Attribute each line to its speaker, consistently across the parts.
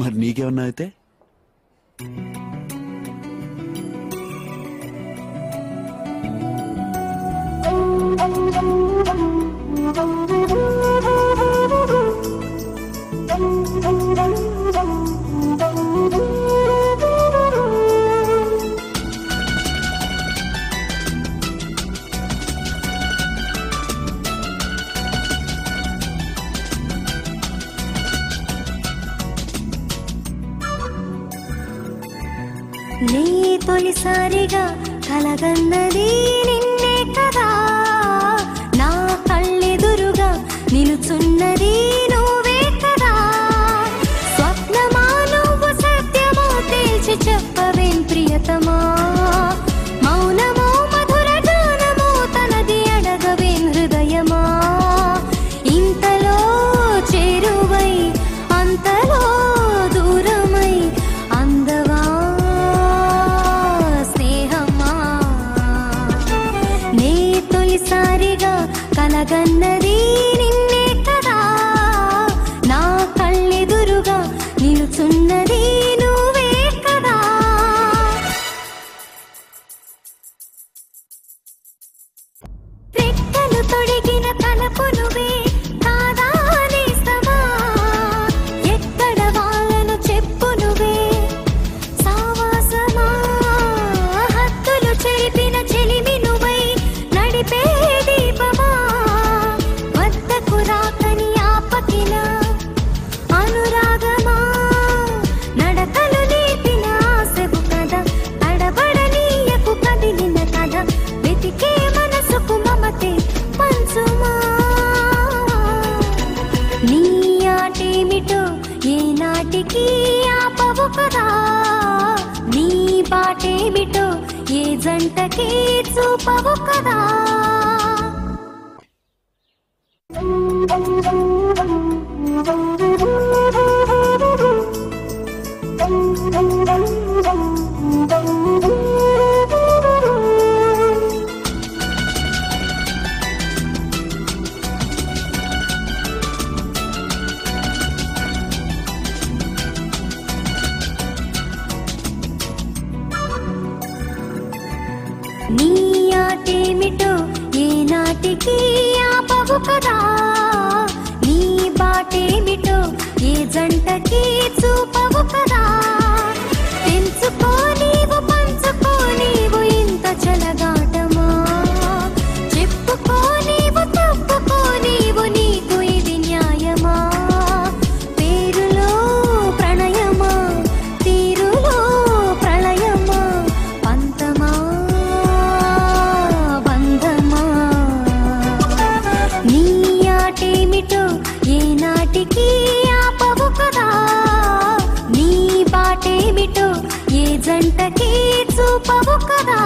Speaker 1: మరి నీకేమన్నా అయితే?
Speaker 2: నీ తొలిసారిగా కలగన్నది నిన్నే కదా, నా కళ్ళెదురుగా నిలుచున్నది నువ్వే కదా. స్వప్నమా నువ్వు సత్యమో తేల్చి చెప్పవేం ప్రియతమా, మౌనమో మధుర గానమో తనది అడగవేం హృదయమా. ఇంతలో చేరువై అంతలో దూరమై అందవా తొలిసారిగా కలగన్నది నిన్నే కదా, నా కళ్ళెదురుగా నిలుచున్నది నువ్వే కదా. రెక్కలు తొడిగిన తలపు నువ్వే కాదా నేస్తమా, ఎక్కడ వాళ్ళను చెప్పు నువ్వే సావాసమా. హద్దులు చెరిపిన చెలిమి నువ్వై నడిపే దీపమా, వద్దకు రాకని ఆపకిన అనురాగమా. నడకలు నేర్పిన ఆశవు కదా, తడబడనీయకు కదిలిన కథ. వెతికే మనసుకు మమతే పంచుమా, నీ ఆటేమిటో ఏనాటికి ఆపవు కదా, నీ బాటేమిటో ఏ జంటకి చూపవు కదా. నీ ఆటేమిటో ఏనాటికి ఆపవు కదా, నీ బాటేమిటో ఏ జంటకి చూపవు కదా. పెంచుకో నీవు పంచుకో నీవు ఇంత చెలగాటమా, చెప్పుకో నీవు తప్పుకో నీవు నీకు ఇది న్యాయమా. పేరులో ప్రణయమా తీరులో ప్రళయమా, పంతమా బంధమా. నీ ఆటేమిటో ఏనాటికి ఆపవు కదా, నీ బాటేమిటో ఏ జంటకి చూపవు కదా.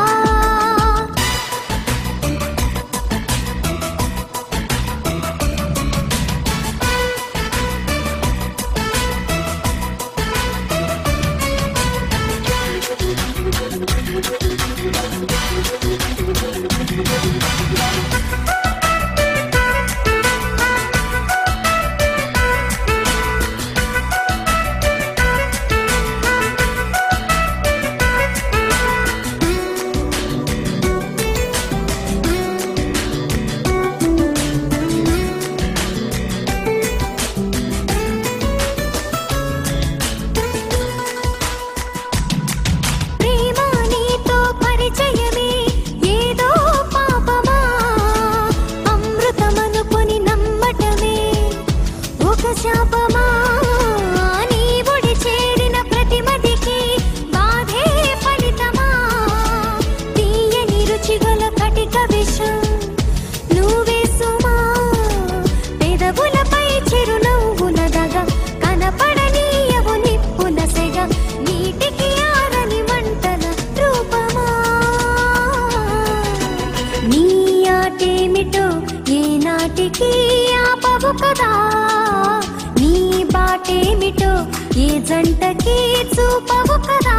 Speaker 2: నాటికి ఆపవు కదా, నీ బాటేమిటో ఏ జంటకి చూపవు కదా.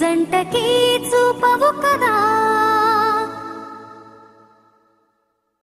Speaker 2: జంటకి చూపవు కదా